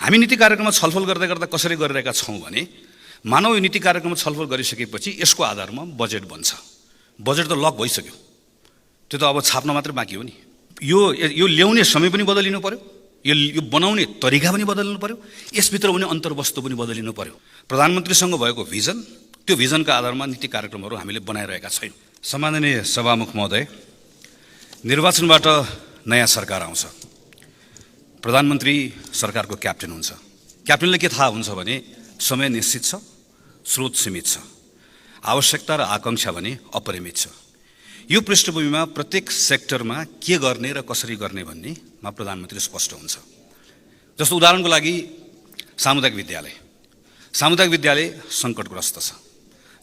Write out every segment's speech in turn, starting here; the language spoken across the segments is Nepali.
हामी नीति कार्यक्रममा छलफल गर्दै गर्दा कसरी गरिरहेका छौँ भने मानव यो नीति कार्यक्रममा छलफल गरिसकेपछि यसको आधारमा बजेट बन्छ। बजेट त लक भइसक्यो, त्यो त अब छाप्न मात्रै बाँकी हो नि। यो ल्याउने समय पनि बदलिनु पर्यो, यो बनाउने तरिका पनि बदलिनु पर्यो, यसभित्र हुने अन्तर्वस्तु पनि बदलिनु पर्यो। प्रधानमन्त्रीसँग भएको भिजन, त्यो भिजनका आधारमा नीति कार्यक्रमहरू हामीले बनाइरहेका छैनौँ। सम्माननीय सभामुख महोदय, निर्वाचनबाट नयाँ सरकार आउँछ, प्रधानमन्त्री सरकारको क्याप्टेन हुन्छ। क्याप्टेनले के थाहा हुन्छ भने समय निश्चित छ, स्रोत सीमित छ, आवश्यकता र आकांक्षा भने अपरिमित छ। यो पृष्ठभूमिमा प्रत्येक सेक्टरमा के गर्ने र कसरी गर्ने भन्नेमा प्रधानमन्त्री स्पष्ट हुन्छ। जस्तो उदाहरणको लागि सामुदायिक विद्यालय सङ्कटग्रस्त छ।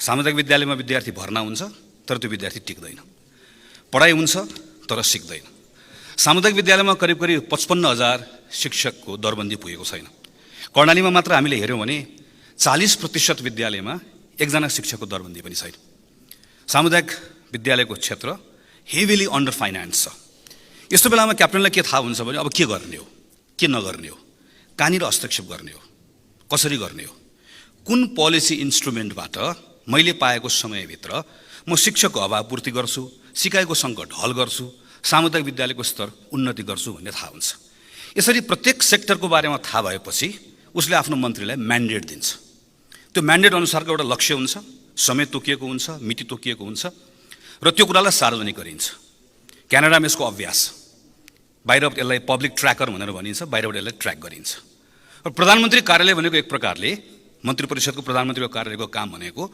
सामुदायिक विद्यालयमा विद्यार्थी भर्ना हुन्छ तर त्यो विद्यार्थी टिक्दैन, पढाइ हुन्छ तर सिक्दैन। सामुदायिक विद्यालयमा करिब 55,000 शिक्षकको दरबन्दी पुगेको छैन। कर्णालीमा मात्र हामीले हेऱ्यौँ भने 40% विद्यालयमा एकजना शिक्षकको दरबन्दी पनि छैन। सामुदायिक विद्यालयको क्षेत्र हेभिली अन्डर फाइनान्स छ। यस्तो बेलामा क्याप्टेनलाई के थाहा हुन्छ भने अब के गर्ने हो, के नगर्ने हो, कहाँनिर हस्तक्षेप गर्ने हो, कसरी गर्ने हो, कुन पोलिसी इन्स्ट्रुमेन्टबाट मैले पाएको समयभित्र म शिक्षकको अभाव पूर्ति गर्छु, सिकाइको सङ्कट हल गर्छु, सामुदायिक विद्यालयको स्तर उन्नति गर्छु भन्ने थाहा हुन्छ। यसरी प्रत्येक सेक्टरको बारेमा थाहा भएपछि उसले आफ्नो मन्त्रीलाई म्यान्डेट दिन्छ। त्यो म्यान्डेट अनुसारको एउटा लक्ष्य हुन्छ, समय तोकिएको हुन्छ, मिति तोकिएको हुन्छ र त्यो कुरालाई सार्वजनिक गरिन्छ। क्यानाडामा यसको अभ्यास, बाहिर यसलाई पब्लिक ट्र्याकर भनेर भनिन्छ, बाहिरबाट यसलाई ट्र्याक गरिन्छ। र प्रधानमन्त्री कार्यालय भनेको एक प्रकारले मन्त्री परिषदको प्रधानमन्त्रीको कार्यालयको काम भनेको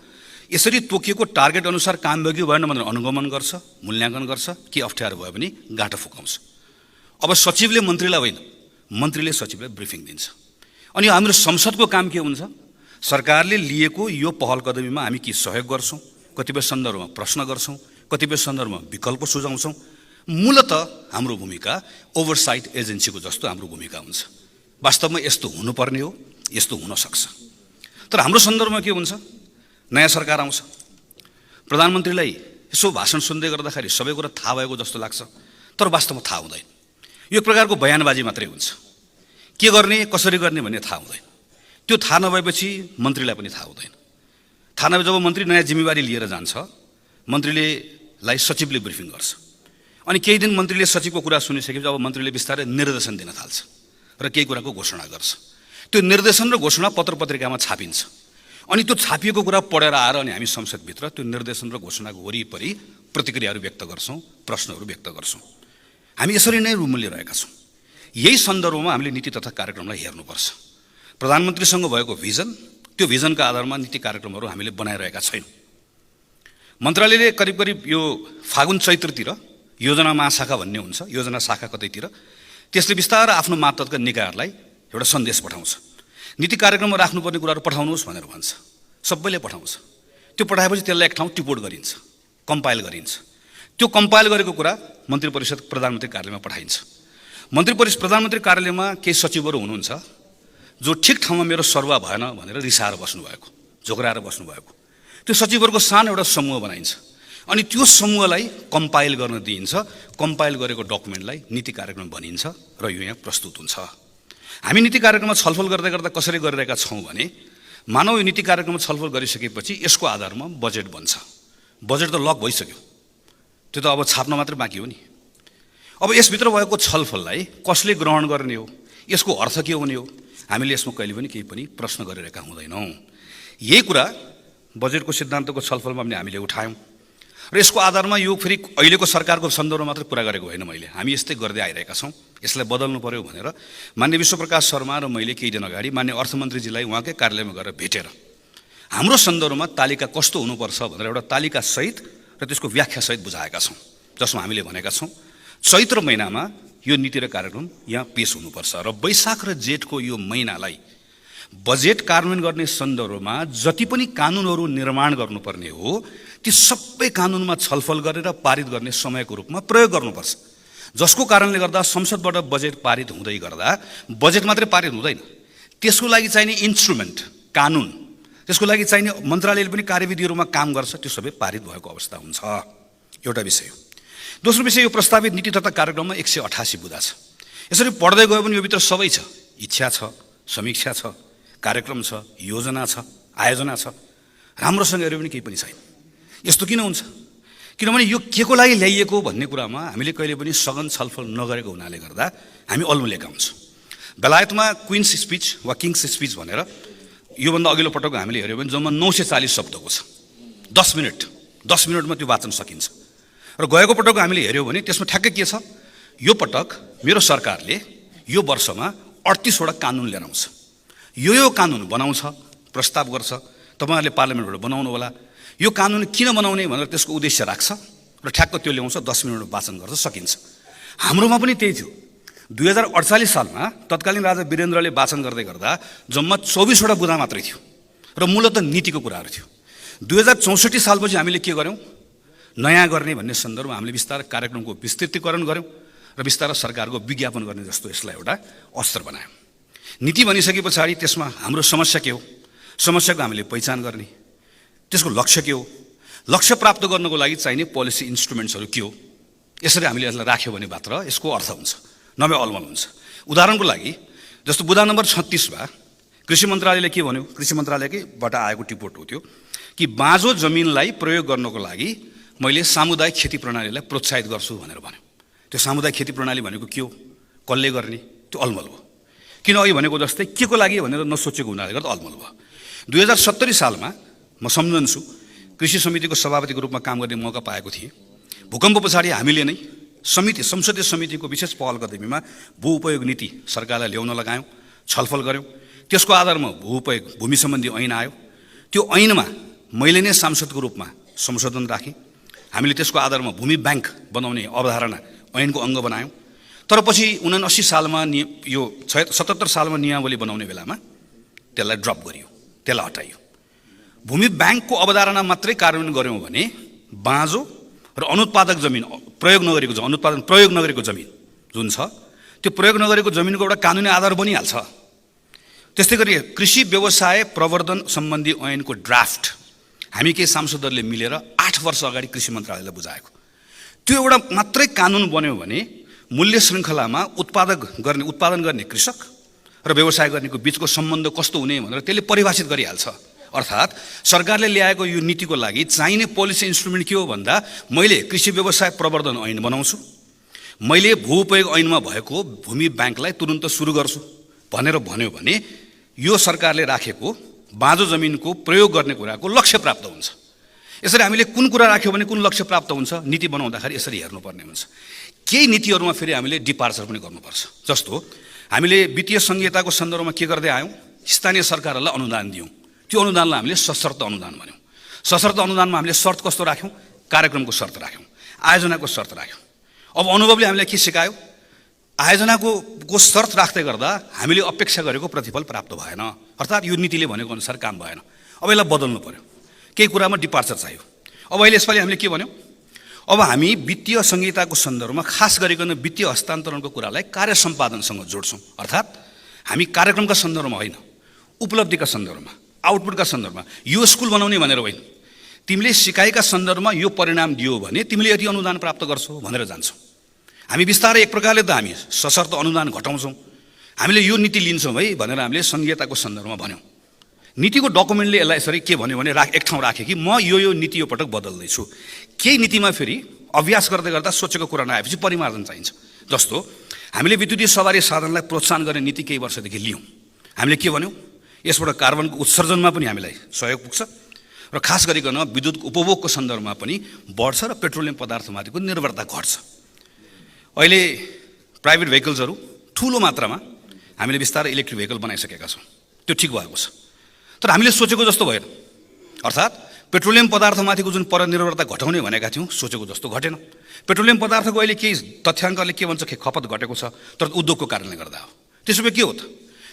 यसरी तोकिएको टार्गेट अनुसार काम भयो कि भएन भनेर अनुगमन गर्छ, मूल्याङ्कन गर्छ, के अप्ठ्यारो भयो भने गाँठो फुकाउँछ। अब सचिवले मन्त्रीलाई होइन, मन्त्रीले सचिवलाई ब्रिफिङ दिन्छ। अनि हाम्रो संसदको काम के हुन्छ? सरकारले लिएको यो पहल कदमीमा हामी के सहयोग गर्छौँ, कतिपय सन्दर्भमा प्रश्न गर्छौँ, कतिपय सन्दर्भमा विकल्प सुझाउँछौँ। मूलतः हाम्रो भूमिका ओभरसाइट एजेन्सीको जस्तो हाम्रो भूमिका हुन्छ। वास्तवमा यस्तो हुनुपर्ने हो, यस्तो हुन सक्छ। तर हाम्रो सन्दर्भमा के हुन्छ? नयाँ सरकार आउँछ, प्रधानमन्त्रीलाई यसो भाषण सुन्दै गर्दाखेरि सबै कुरा थाहा भएको जस्तो लाग्छ, तर वास्तवमा थाहा हुँदैन। यो प्रकारको बयानबाजी मात्रै हुन्छ। के गर्ने, कसरी गर्ने भन्ने थाहा हुँदैन। त्यो थाहा नभएपछि मन्त्रीलाई पनि थाहा हुँदैन। थाहा नभए जब मन्त्री नयाँ जिम्मेवारी लिएर जान्छ, मन्त्रीलाई सचिवले ब्रिफिङ गर्छ। अनि केही दिन मन्त्रीले सचिवको कुरा सुनिसकेपछि अब मन्त्रीले बिस्तारै निर्देशन दिन थाल्छ र केही कुराको घोषणा गर्छ। त्यो निर्देशन र घोषणा पत्र पत्रिकामा छापिन्छ। अनि त्यो छापिएको कुरा पढेर आएर अनि हामी संसदभित्र त्यो निर्देशन र घोषणाको वरिपरि प्रतिक्रियाहरू व्यक्त गर्छौँ, प्रश्नहरू व्यक्त गर्छौँ। हामी यसरी नै रुमलिरहेका छौँ। यही सन्दर्भमा हामीले नीति तथा कार्यक्रमलाई हेर्नुपर्छ। प्रधानमन्त्रीसँग भएको भिजन, त्यो भिजनका आधारमा नीति कार्यक्रमहरू हामीले बनाइरहेका छैनौँ। मन्त्रालयले करिब यो फागुन चैत्रतिर योजना महाशाखा भन्ने हुन्छ, योजना शाखा कतैतिर, त्यसले बिस्तारै आफ्नो मातहतका निकायहरूलाई एउटा सन्देश पठाउँछ। नीति कार्यक्रममा राख्नुपर्ने कुराहरू पठाउनुहोस् भनेर भन्छ। सबैले पठाउँछ। त्यो पठाएपछि त्यसलाई एक ठाउँ टिपोट गरिन्छ, कम्पाइल गरिन्छ। त्यो कम्पाइल गरेको कुरा मन्त्री परिषद प्रधानमन्त्री कार्यालयमा पठाइन्छ। प्रधानमन्त्री कार्यालयमा केही सचिवहरू हुनुहुन्छ जो ठिक ठाउँमा मेरो सरुवा भएन भनेर रिसाएर बस्नुभएको, झोक्राएर बस्नुभएको। त्यो सचिवहरूको सानो एउटा समूह बनाइन्छ। अनि त्यो समूहलाई कम्पाइल गर्न दिइन्छ। कम्पाइल गरेको डकुमेन्टलाई नीति कार्यक्रम भनिन्छ र यो यहाँ प्रस्तुत हुन्छ। हामी नीति कार्यक्रममा छलफल गर्दै गर्दा कसरी गरिरहेका छौँ भने मानव यो नीति कार्यक्रममा छलफल गरिसकेपछि यसको आधारमा बजेट बन्छ। बजेट त लक भइसक्यो, त्यो त अब छाप्न मात्रै बाँकी हो नि। अब यसभित्र भएको छलफललाई कसले ग्रहण गर्ने हो, यसको अर्थ के हुने हो, हामीले यसमा कहिले पनि केही पनि प्रश्न गरिरहेका हुँदैनौँ। यही कुरा बजेटको सिद्धान्तको छलफलमा पनि हामीले उठायौँ र यसको आधारमा यो फेरि अहिलेको सरकारको सन्दर्भमा मात्र कुरा गरेको होइन। हामी यस्तै गर्दै आइरहेका छौँ, यसलाई बदल्नु पर्यो भनेर मान्य विश्वप्रकाश शर्मा र मैले केही दिन अगाडि मान्य अर्थमन्त्रीजीलाई उहाँकै कार्यालयमा गएर भेटेर हाम्रो सन्दर्भमा तालिका कस्तो हुनुपर्छ भनेर एउटा तालिकासहित र त्यसको व्याख्यासहित बुझाएका छौँ, जसमा हामीले भनेका छौँ चैत्र महिनामा यो नीति र कार्यक्रम यहाँ पेश हुनुपर्छ र वैशाख र जेठको यो महिनालाई बजेट कार्यान्वयन गर्ने सन्दर्भमा जति पनि कानुनहरू निर्माण गर्नुपर्ने हो ती सबै कानुनमा छलफल गरेर पारित गर्ने समयको रूपमा प्रयोग गर्नुपर्छ। जसको कारणले गर्दा संसदबाट बजेट पारित हुँदै गर्दा बजेट मात्रै पारित हुँदैन, त्यसको लागि चाहिने इन्स्ट्रुमेन्ट, कानुन, त्यसको लागि चाहिने मन्त्रालयले पनि कार्यविधिहरूमा काम गर्छ, त्यो सबै पारित भएको अवस्था हुन्छ। एउटा विषय हो। दोस्रो विषय, यो प्रस्तावित नीति तथा कार्यक्रममा 188 बुँदा छ। यसरी पढ्दै गयो भने यो भित्र सबै छ। इच्छा छ, समीक्षा छ, कार्यक्रम छ, योजना छ, आयोजना छ, राम्रोसँग हेऱ्यो भने केही पनि छैन। यस्तो किन हुन्छ? किनभने यो के को लागि ल्याइएको भन्ने कुरामा हामीले कहिले पनि सघन छलफल नगरेको हुनाले गर्दा हामी अल्मलिएका हुन्छौँ। बेलायतमा क्विन्स स्पिच वा किङ्स स्पिच भनेर योभन्दा अघिल्लो पटक हामीले हेऱ्यौँ भने जम्मा 940 शब्दको छ। 10 मिनटमा त्यो वाचन सकिन्छ। र गएको पटक हामीले हेऱ्यौँ भने त्यसमा ठ्याक्कै के छ? यो पटक मेरो सरकारले यो वर्षमा 38 वटा कानुन लिएर आउँछ। यो कानुन बनाउँछ, प्रस्ताव गर्छ, तपाईँहरूले पार्लियामेन्टबाट बनाउनु होला। यो कानुन किन बनाउने भनेर त्यसको उद्देश्य राख्छ र ठ्याक्क त्यो ल्याउँछ, 10 मिनटमा वाचन गर्छ, सकिन्छ। हाम्रोमा पनि त्यही थियो। 2048 सालमा तत्कालीन राजा वीरेन्द्रले वाचन गर्दै गर्दा जम्मा 24 वटा बुँदा मात्रै थियो र मूलतः नीतिको कुराहरू थियो। 2064 सालपछि हामीले के गर्यौँ? नयाँ गर्ने भन्ने सन्दर्भमा हामीले बिस्तारै कार्यक्रमको विस्तृतीकरण गर्यौँ र बिस्तारै सरकारको विज्ञापन गर्ने जस्तो यसलाई एउटा अस्त्र बनायौँ। नीति बनिसके पछाडि त्यसमा हाम्रो समस्या के हो, समस्याको हामीले पहिचान गर्ने, त्यसको लक्ष्य के हो, लक्ष्य प्राप्त गर्नको लागि चाहिने पोलिसी इन्स्ट्रुमेन्ट्सहरू के हो, यसरी हामीले यसलाई राख्यो भने मात्र यसको अर्थ हुन्छ, नभए अलमल हुन्छ। उदाहरणको लागि जस्तो बुँदा नम्बर 36मा कृषि मन्त्रालयले के भन्यो? कृषि मन्त्रालयकैबाट आएको टिपोट हो त्यो कि बाँझो जमिनलाई प्रयोग गर्नको लागि मैले सामुदायिक खेती प्रणालीलाई प्रोत्साहित गर्छु भनेर भन्यो। त्यो सामुदायिक खेती प्रणाली भनेको के हो, कसले गर्ने, त्यो अलमल हो। किन अघि भनेको जस्तै के को लागि भनेर नसोचेको हुनाले गर्दा अलमल भयो। 2070 सालमा म सम्झन्छु कृषि समितिको सभापतिको रूपमा काम गर्ने मौका पाएको थिएँ। भूकम्प पछाडि हामीले नै संसदीय समितिको विशेष पहल कदमीमा भू उपयोग नीति सरकारलाई ल्याउन लगायौँ, छलफल गऱ्यौँ। त्यसको आधारमा भूमि सम्बन्धी ऐन आयो। त्यो ऐनमा मैले नै सांसदको रूपमा संशोधन राखेँ। हामीले त्यसको आधारमा भूमि ब्याङ्क बनाउने अवधारणा ऐनको अङ्ग बनायौँ। तर पछि 79 सालमा यो 77 सालमा नियमावली बनाउने बेलामा त्यसलाई ड्रप गरियो, त्यसलाई हटाइयो। भूमि ब्याङ्कको अवधारणा मात्रै कार्यान्वयन गऱ्यौँ भने बाँझो र अनुत्पादक जमिन प्रयोग नगरेको जमिन जुन छ त्यो प्रयोग नगरेको जमिनको एउटा कानुनी आधार बनिहाल्छ। त्यस्तै गरी कृषि व्यवसाय प्रवर्धन सम्बन्धी ऐनको ड्राफ्ट हामी केही सांसदहरूले मिलेर 8 वर्ष अगाडि कृषि मन्त्रालयलाई बुझाएको। त्यो एउटा मात्रै कानुन बन्यो भने मूल्य श्रृङ्खलामा उत्पादन गर्ने कृषक र व्यवसाय गर्नेको बीचको सम्बन्ध कस्तो हुने भनेर त्यसले परिभाषित गरिहाल्छ। अर्थात् सरकारले ल्याएको यो नीतिको लागि चाहिने पोलिसी इन्स्ट्रुमेन्ट के हो भन्दा मैले कृषि व्यवसाय प्रवर्धन ऐन बनाउँछु, मैले भू उपयोग ऐनमा भएको भूमि ब्याङ्कलाई तुरुन्त सुरु गर्छु भनेर भन्यो भने यो सरकारले राखेको बाँझो जमिनको प्रयोग गर्ने कुराको लक्ष्य प्राप्त हुन्छ। यसरी हामीले कुन कुरा राख्यो भने कुन लक्ष्य प्राप्त हुन्छ नीति बनाउँदाखेरि यसरी हेर्नुपर्ने हुन्छ। केही नीतिहरूमा फेरि हामीले डिपार्चर पनि गर्नुपर्छ। जस्तो हामीले वित्तीय संहिताको सन्दर्भमा के गर्दै आयौँ? स्थानीय सरकारहरूलाई अनुदान दियौँ। त्यो अनुदानलाई हामीले सशर्त अनुदान भन्यौँ। सशर्त अनुदानमा हामीले शर्त कस्तो राख्यौँ? कार्यक्रमको शर्त राख्यौँ, आयोजनाको शर्त राख्यौँ। अब अनुभवले हामीलाई के सिकायो? आयोजनाको शर्त राख्दै गर्दा हामीले अपेक्षा गरेको प्रतिफल प्राप्त भएन, अर्थात् यो नीतिले भनेको अनुसार काम भएन। अब यसलाई बदल्नु पर्यो, केही कुरामा डिपार्चर चाहियो। अब अहिले यसपालि हामीले के भन्यौँ? अब हामी वित्तीय संहिताको सन्दर्भमा खास गरिकन वित्तीय हस्तान्तरणको कुरालाई कार्य सम्पादनसँग जोड्छौँ। अर्थात् हामी कार्यक्रमका सन्दर्भमा होइन, उपलब्धिका सन्दर्भमा, आउटपुटका सन्दर्भमा यो स्कुल बनाउने भनेर होइन, तिमीले सिकाइका सन्दर्भमा यो परिणाम दियो भने तिमीले यति अनुदान प्राप्त गर्छौ भनेर जान्छौ। हामी बिस्तारै एक प्रकारले त हामी सशर्त अनुदान घटाउँछौँ। हामीले यो नीति लिन्छौँ है भनेर हामीले संहिताको सन्दर्भमा भन्यौँ। नीतिको डकुमेन्टले यसलाई यसरी के भन्यो भने एक ठाउँ राखेँ कि म यो नीति यो पटक बदल्दैछु। केही नीतिमा फेरि अभ्यास गर्दै गर्दा सोचेको कुरा नआएपछि परिमार्जन चाहिन्छ। जस्तो हामीले विद्युतीय सवारी साधनलाई प्रोत्साहन गर्ने नीति केही वर्षदेखि लियौँ। हामीले के भन्यौँ? यसबाट कार्बनको उत्सर्जनमा पनि हामीलाई सहयोग पुग्छ र खास गरिकन विद्युत उपभोगको सन्दर्भमा पनि बढ्छ र पेट्रोलियम पदार्थमाथिको निर्भरता घट्छ। अहिले प्राइभेट भेहिकल्सहरू ठुलो मात्रामा हामीले बिस्तारै इलेक्ट्रिक भेहिकल बनाइसकेका छौँ। त्यो ठिक भएको छ, तर हामीले सोचेको जस्तो भएन। अर्थात् पेट्रोलियम पदार्थमाथिको जुन परनिर्भरता घटाउने भनेका थियौँ सोचेको जस्तो घटेन। पेट्रोलियम पदार्थको अहिले केही तथ्याङ्कले के भन्छ कि खपत घटेको छ, तर उद्योगको कारणले गर्दा हो। त्यसो भए के हो त?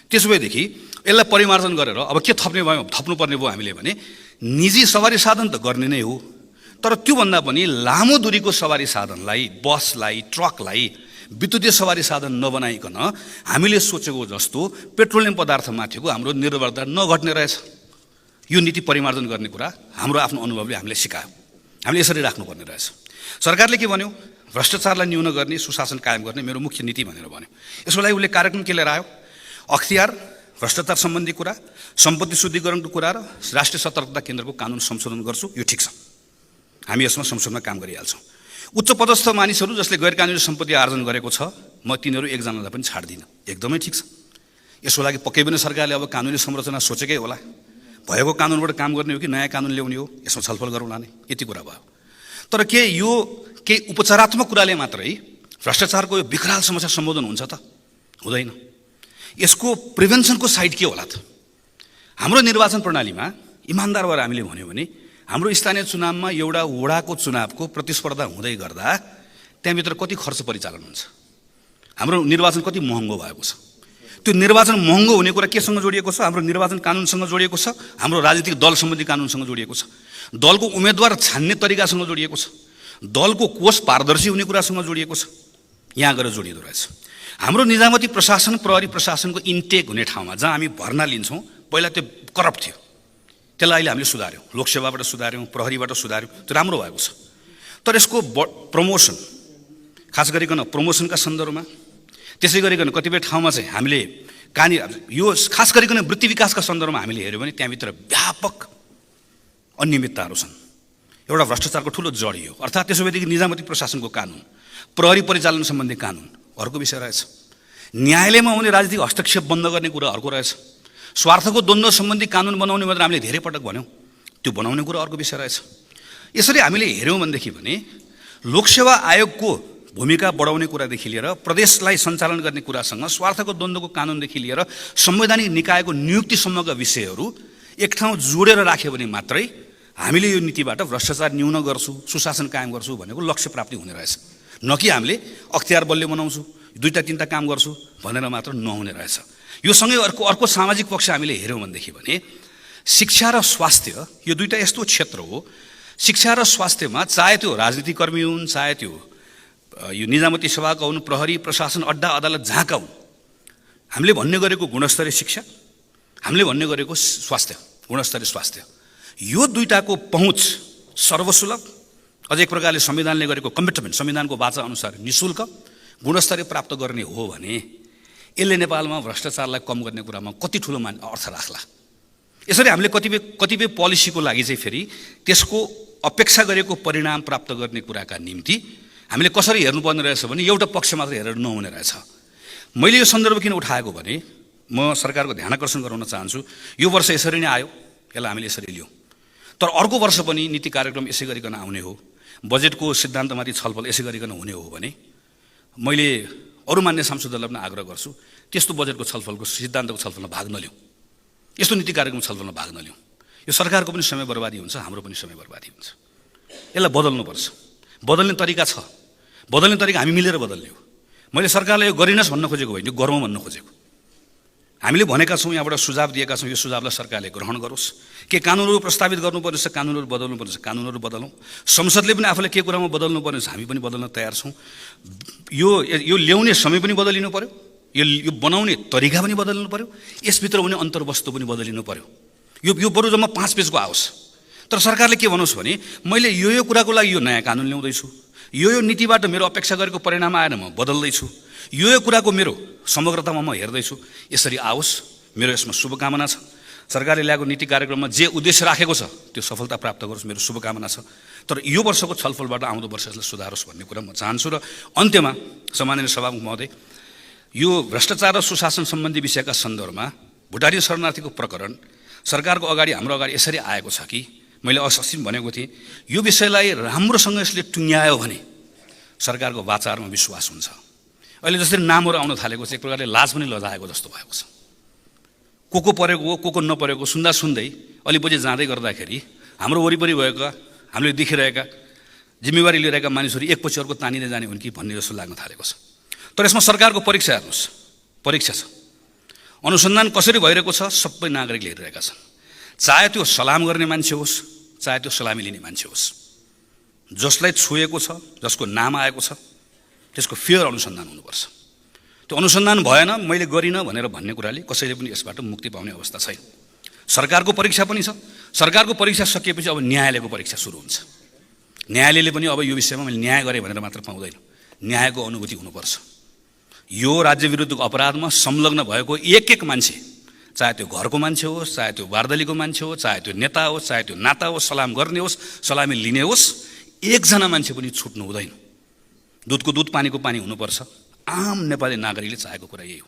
त्यसो भएदेखि यसलाई परिमार्जन गरेर अब के थप्नुपर्ने भयो हामीले भने निजी सवारी साधन त गर्ने नै हो, तर त्योभन्दा पनि लामो दूरीको सवारी साधनलाई, बसलाई, ट्रकलाई विद्युतीय सवारी साधन नबनाइकन हामीले सोचेको जस्तो पेट्रोलियम पदार्थमाथिको हाम्रो निर्भरता नघट्ने रहेछ। यो नीति परिमार्जन गर्ने कुरा हाम्रो आफ्नो अनुभवले हामीले सिकायो। हामीले यसरी राख्नुपर्ने रहेछ। सरकारले के भन्यो? भ्रष्टाचारलाई न्यून गर्ने, सुशासन कायम गर्ने मेरो मुख्य नीति भनेर भन्यो। यसको लागि उसले कार्यक्रम के लिएर आयो? अख्तियार भ्रष्टाचार सम्बन्धी कुरा, सम्पत्ति शुद्धिकरणको कुरा र राष्ट्रिय सतर्कता केन्द्रको कानुन संशोधन गर्छु, यो ठिक छ। हामी यसमा संशोधनमा काम गरिहाल्छौँ। उच्च पदस्थ मानिसहरू जसले गैर कानुनी सम्पत्ति आर्जन गरेको छ, म तिनीहरू एकजनालाई पनि छाड्दिनँ, एकदमै ठिक छ। यसको लागि पक्कै पनि सरकारले अब कानुनी संरचना सोचेकै होला, भएको कानुनबाट काम गर्ने हो कि नयाँ कानुन ल्याउने हो, यसमा छलफल गरौँला नै, यति कुरा भयो। तर के यो केही उपचारात्मक कुराले मात्रै भ्रष्टाचारको यो विकराल समस्या सम्बोधन हुन्छ त? हुँदैन। यसको प्रिभेन्सनको साइड के होला त? हाम्रो निर्वाचन प्रणालीमा इमान्दार भएर हामीले भन्यो भने हाम्रो स्थानीय चुनावमा एउटा वडाको चुनावको प्रतिस्पर्धा हुँदै गर्दा त्यहाँभित्र कति खर्च परिचालन हुन्छ? हाम्रो निर्वाचन कति महँगो भएको छ? त्यो निर्वाचन महँगो हुने कुरा केसँग जोडिएको छ? हाम्रो निर्वाचन कानुनसँग जोडिएको छ, हाम्रो राजनीतिक दल सम्बन्धी कानुनसँग जोडिएको छ, दलको उम्मेदवार छान्ने तरिकासँग जोडिएको छ, दलको कोष पारदर्शी हुने कुरासँग जोडिएको छ। यहाँ गएर जोडिँदो रहेछ। हाम्रो निजामती प्रशासन, प्रहरी प्रशासनको इन्टेक हुने ठाउँमा जहाँ हामी भर्ना लिन्छौँ, पहिला त्यो करप्ट थियो, त्यसलाई अहिले हामीले सुधार्यौँ, लोकसेवाबाट सुधार्यौँ, प्रहरीबाट सुधार्यौँ, त्यो राम्रो भएको छ। तर यसको प्रमोसन, खास गरिकन प्रमोसनका सन्दर्भमा, त्यसै गरिकन कतिपय ठाउँमा चाहिँ हामीले यो खास गरिकन वृत्ति विकासका सन्दर्भमा हामीले हेऱ्यौँ भने त्यहाँभित्र व्यापक अनियमितताहरू छन्। एउटा भ्रष्टाचारको ठुलो जडी हो। अर्थात् त्यसो भएदेखि निजामती प्रशासनको कानुन, प्रहरी परिचालन सम्बन्धी कानुन अर्को विषय रहेछ, न्यायालयमा हुने राजनीतिक हस्तक्षेप बन्द गर्ने कुरा अर्को रहेछ, स्वार्थको द्वन्द्व सम्बन्धी कानुन बनाउने भनेर हामीले धेरै पटक भन्यौँ, त्यो बनाउने कुरा अर्को विषय रहेछ। यसरी हामीले हेऱ्यौँ भनेदेखि भने लोकसेवा आयोगको भूमिका बढाउने कुरादेखि लिएर प्रदेशलाई सञ्चालन गर्ने कुरासँग स्वार्थको द्वन्द्वको कानुनदेखि लिएर संवैधानिक निकायको नियुक्तिसम्मका विषयहरू एक ठाउँ जोडेर राख्यो भने मात्रै हामीले यो नीतिबाट भ्रष्टाचार न्यून गर्छु, सुशासन कायम गर्छु भनेको लक्ष्य प्राप्ति हुने रहेछ। न कि हामीले अख्तियार बलियो बनाउँछु, दुईटा तिनवटा काम गर्छु भनेर मात्र नहुने रहेछ। यो सँगै अर्को सामाजिक पक्ष हामीले हेऱ्यौँ भनेदेखि भने शिक्षा र स्वास्थ्य, यो दुईटा यस्तो क्षेत्र हो, शिक्षा र स्वास्थ्यमा चाहे त्यो राजनीतिक कर्मी हुन्, चाहे त्यो यो निजामती सेवाका हुन्, प्रहरी प्रशासन अड्डा अदालत जहाँका हुन्, हामीले भन्ने गरेको गुणस्तरीय शिक्षा, हामीले भन्ने गरेको स्वास्थ्य, गुणस्तरीय स्वास्थ्य, यो दुईटाको पहुँच सर्वसुलभ, अझ एक प्रकारले संविधानले गरेको कमिटमेन्ट, संविधानको वाचा अनुसार निःशुल्क गुणस्तरीय प्राप्त गर्ने हो भने यसले नेपालमा भ्रष्टाचारलाई कम गर्ने कुरामा कति ठुलो अर्थ राख्ला। यसरी हामीले कतिपय पोलिसीको लागि चाहिँ फेरि त्यसको अपेक्षा गरेको परिणाम प्राप्त गर्ने कुराका निम्ति हामीले कसरी हेर्नुपर्ने रहेछ भने एउटा पक्ष मात्र हेरेर नहुने रहेछ। मैले यो सन्दर्भ किन उठाएको भने म सरकारको ध्यानाकर्षण गराउन चाहन्छु, यो वर्ष यसरी नै आयो, यसलाई हामीले यसरी लियौँ, तर अर्को वर्ष पनि नीति कार्यक्रम यसै गरिकन आउने हो, बजेटको सिद्धान्तमाथि छलफल यसै गरिकन हुने हो भने मैले अरू मान्य सांसदहरूलाई पनि आग्रह गर्छु त्यस्तो बजेटको छलफलको सिद्धान्तको छलफलमा भाग नलिउँ, यस्तो नीति कार्यक्रमको छलफलमा भाग नलिउँ। यो सरकारको पनि समय बर्बादी हुन्छ, हाम्रो पनि समय बर्बादी हुन्छ। यसलाई बदल्नुपर्छ। बदल्ने तरिका छ, बदल्ने तरिका हामी मिलेर बदल्ने हो। मैले सरकारलाई यो गरिनस् भन्न खोजेको होइन, यो गरौँ भन्न खोजेको। हामीले भनेका छौँ, यहाँबाट सुझाव दिएका छौँ, यो सुझावलाई सरकारले ग्रहण गरोस्। के कानुनहरू प्रस्तावित गर्नुपर्ने छ, कानुनहरू बदल्नुपर्ने छ, कानुनहरू बदलौँ। संसदले पनि आफूले के कुरामा बदल्नुपर्ने छ, हामी पनि बदल्न तयार छौँ। यो ल्याउने समय पनि बदलिनु पर्यो, यो बनाउने तरिका पनि बदल्नु पर्यो, यसभित्र हुने अन्तर्वस्तु पनि बदलिनु पर्यो। यो बरु जम्मा 5 पेजको आओस्। तर सरकारले के भनोस् भने मैले यो कुराको लागि यो नयाँ कानुन ल्याउँदैछु, यो नीतिबाट मेरो अपेक्षा गरेको परिणाम आएन, म बदल्दैछु, यो कुराको मेरो समग्रतामा म हेर्दैछु, यसरी आओस्। मेरो यसमा शुभकामना छ। सरकारले ल्याएको नीति कार्यक्रममा जे उद्देश्य राखेको छ त्यो सफलता प्राप्त गरोस्, मेरो शुभकामना छ। तर यो वर्षको छलफलबाट आउँदो वर्ष यसलाई सुधारोस् भन्ने कुरा म चाहन्छु। र अन्त्यमा सम्माननीय सभामुख महोदय, यो भ्रष्टाचार र सुशासन सम्बन्धी विषयका सन्दर्भमा भुटानी शरणार्थीको प्रकरण सरकारको अगाडि, हाम्रो अगाडि यसरी आएको छ कि मैले अस्ति भनेको थिएँ, यो विषयलाई राम्रोसँग यसले टुङ्ग्यायो भने सरकारको वाचारमा विश्वास हुन्छ। अहिले जसरी नामहरू आउन थालेको छ, एक प्रकारले लाज पनि लजाएको जस्तो भएको छ। को परेको हो, को नपरेको सुन्दा सुन्दै अलिपछि जाँदै गर्दाखेरि हाम्रो वरिपरि भएका, हामीले देखिरहेका, जिम्मेवारी लिइरहेका मानिसहरू एकपछि अर्को तानिँदै जाने हुन् कि भन्ने जस्तो लाग्न थालेको छ। तर यसमा सरकारको परीक्षा हेर्नुहोस्, परीक्षा छ, अनुसन्धान कसरी भइरहेको छ, सबै नागरिकले हेरिरहेका छन्। चाहे त्यो सलाम गर्ने मान्छे होस्, चाहे त्यो सलामी लिने मान्छे होस्, जसलाई छुएको छ, जसको नाम आएको छ, त्यसको फेयर अनुसन्धान हुनुपर्छ। त्यो अनुसन्धान भएन, मैले गरिनँ भनेर भन्ने कुराले कसैले पनि यसबाट मुक्ति पाउने अवस्था छैन। सरकारको परीक्षा पनि छ। सरकारको परीक्षा सकिएपछि अब न्यायालयको परीक्षा सुरु हुन्छ। न्यायालयले पनि अब यो विषयमा मैले न्याय गरेँ भनेर मात्र पाउँदैन, न्यायको अनुभूति हुनुपर्छ। यो राज्य विरुद्धको अपराधमा संलग्न भएको एक मान्छे चाहे त्यो घरको मान्छे होस्, चाहे त्यो बार्दलीको मान्छे होस्, चाहे त्यो नेता होस्, चाहे त्यो नाता होस्, सलाम गर्ने होस्, सलामी लिने होस्, एकजना मान्छे पनि छुट्नु हुँदैन। दुधको दुध, पानीको पानी हुनुपर्छ। आम नेपाली नागरिकले चाहेको कुरा यही हो।